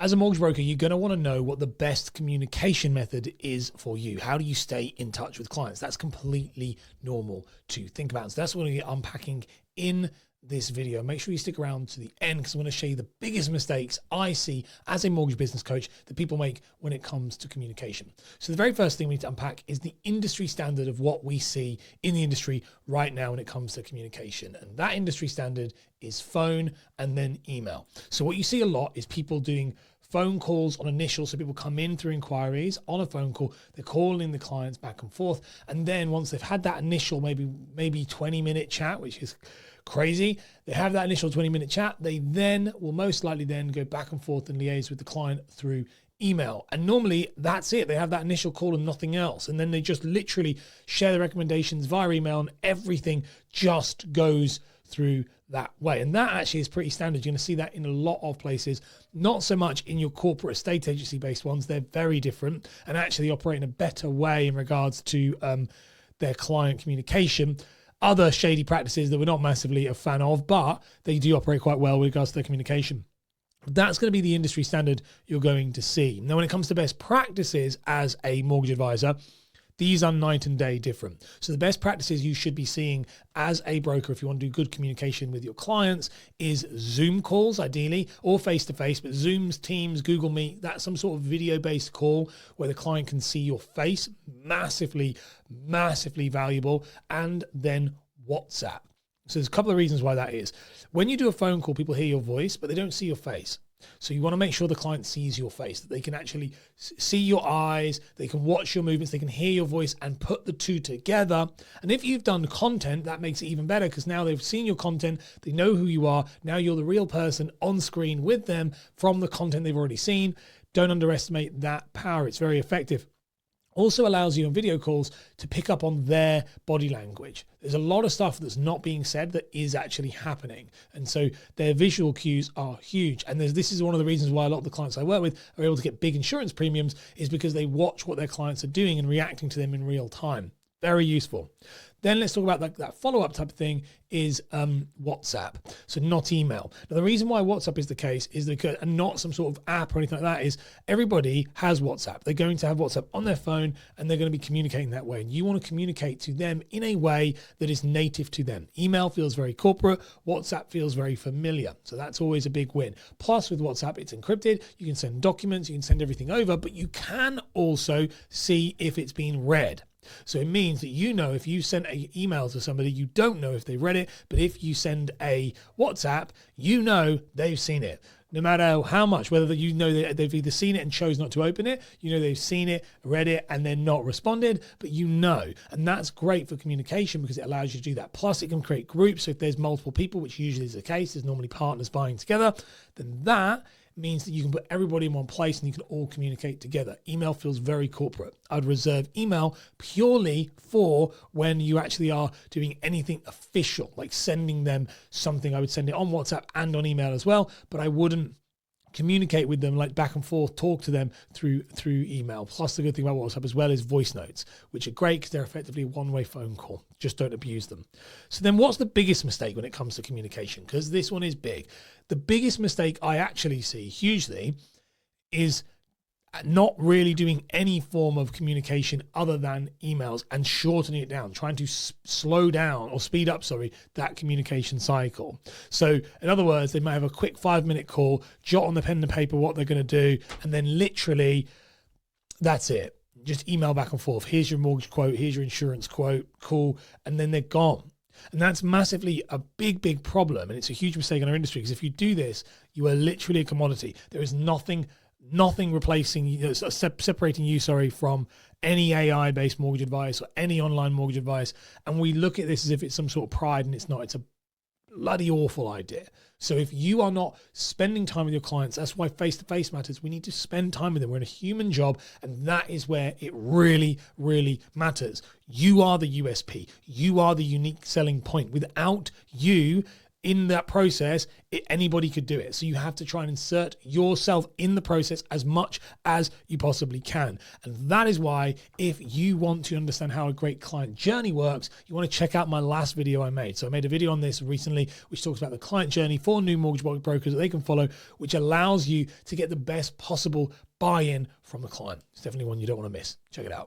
As a mortgage broker, you're going to want to know what the best communication method is for you. How do you stay in touch with clients? That's completely normal to think about. So that's what we're going to be unpacking in this video. Make sure you stick around to the end because I'm going to show you the biggest mistakes I see as a mortgage business coach that people make when it comes to communication. So the very first thing we need to unpack is the industry standard of what we see in the industry right now when it comes to communication. And that industry standard is phone and then email. So what you see a lot is people doing phone calls on initial, so people come in through inquiries on a phone call, they're calling the clients back and forth, and then once they've had that initial maybe 20-minute chat, which is crazy, they have that initial 20-minute chat, they then will most likely then go back and forth and liaise with the client through email. And normally that's it. They have that initial call and nothing else. And then they just literally share the recommendations via email and everything just goes through that way. And that actually is pretty standard. You're going to see that in a lot of places, not so much in your corporate estate agency based ones. They're very different and actually operate in a better way in regards to their client communication. Other shady practices that we're not massively a fan of, but they do operate quite well with regards to their communication. That's going to be the industry standard you're going to see. Now, when it comes to best practices as a mortgage advisor, these are night and day different. So the best practices you should be seeing as a broker, if you want to do good communication with your clients, is Zoom calls, ideally, or face-to-face, but Zooms, Teams, Google Meet, that's some sort of video-based call where the client can see your face, massively, massively valuable, and then WhatsApp. So there's a couple of reasons why that is. When you do a phone call, people hear your voice, but they don't see your face. So you want to make sure the client sees your face, that they can actually see your eyes, they can watch your movements, they can hear your voice and put the two together. And if you've done content, that makes it even better because now they've seen your content, they know who you are. Now you're the real person on screen with them from the content they've already seen. Don't underestimate that power. It's very effective. Also allows you on video calls to pick up on their body language. There's a lot of stuff that's not being said that is actually happening. And so their visual cues are huge. And this is one of the reasons why a lot of the clients I work with are able to get big insurance premiums is because they watch what their clients are doing and reacting to them in real time. Very useful. Then let's talk about that follow-up type of thing is WhatsApp, so not email. Now, the reason why WhatsApp is the case is because, and not some sort of app or anything like that, is everybody has WhatsApp. They're going to have WhatsApp on their phone and they're going to be communicating that way. And you want to communicate to them in a way that is native to them. Email feels very corporate. WhatsApp feels very familiar. So that's always a big win. Plus with WhatsApp, it's encrypted. You can send documents, you can send everything over, but you can also see if it's been read. So it means that you know if you sent an email to somebody, you don't know if they read it, but if you send a WhatsApp, you know they've seen it. No matter how much, whether you know that they've either seen it and chose not to open it, you know they've seen it, read it, and then not responded, but you know. And that's great for communication because it allows you to do that. Plus, it can create groups. So if there's multiple people, which usually is the case, there's normally partners buying together, then that means that you can put everybody in one place and you can all communicate together. Email feels very corporate. I'd reserve email purely for when you actually are doing anything official, like sending them something. I would send it on WhatsApp and on email as well, but I wouldn't communicate with them like back and forth, talk to them through email. Plus the good thing about WhatsApp as well is voice notes, which are great because they're effectively a one-way phone call. Just don't abuse them. So then what's the biggest mistake when it comes to communication? Because this one is big. The biggest mistake I actually see hugely is not really doing any form of communication other than emails and shortening it down, trying to slow down or speed up, that communication cycle. So in other words, they might have a quick 5-minute call, jot on the pen and paper what they're going to do, and then literally that's it. Just email back and forth. Here's your mortgage quote. Here's your insurance quote. Cool. And then they're gone. And that's massively a big, big problem. And it's a huge mistake in our industry because if you do this, you are literally a commodity. There is nothing replacing, separating you, from any AI-based mortgage advice or any online mortgage advice. And we look at this as if it's some sort of pride, and it's not. It's a bloody awful idea. So if you are not spending time with your clients, that's why face-to-face matters. We need to spend time with them. We're in a human job, and that is where it really, really matters. You are the USP. You are the unique selling point. Without you, in that process, anybody could do it. So you have to try and insert yourself in the process as much as you possibly can. And that is why, if you want to understand how a great client journey works, you want to check out my last video I made. So I made a video on this recently, which talks about the client journey for new mortgage brokers that they can follow, which allows you to get the best possible buy-in from the client. It's definitely one you don't want to miss. Check it out.